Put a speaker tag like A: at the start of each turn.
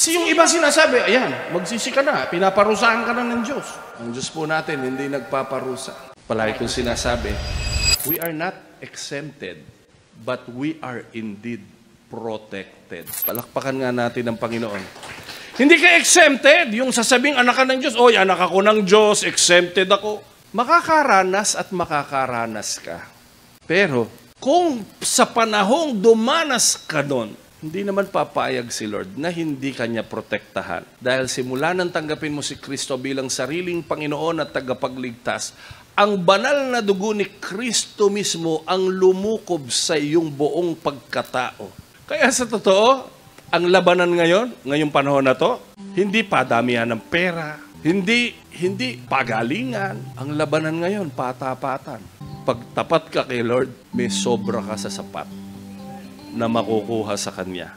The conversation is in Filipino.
A: Kasi yung iba sinasabi, ayan, magsisi ka na, pinaparusahan ka na ng Diyos. Ang Diyos po natin, hindi nagpaparusa. Palagi kong sinasabi, we are not exempted, but we are indeed protected. Palakpakan nga natin ang Panginoon. Hindi ka exempted, yung sasabing anak ka ng Diyos, oy, anak ako ng Diyos, exempted ako. Makakaranas at makakaranas ka. Pero, kung sa panahong dumanas ka doon, hindi naman papayag si Lord na hindi kanya protektahan. Dahil simula nang tanggapin mo si Kristo bilang sariling Panginoon at tagapagligtas, ang banal na dugo ni Kristo mismo ang lumukob sa iyong buong pagkatao. Kaya sa totoo, ang labanan ngayong panahon na to, hindi padamihan ng pera, hindi pagalingan. Ang labanan ngayon, patapatan. Pag tapat ka kay Lord, may sobra ka sa sapat na makukuha sa Kanya.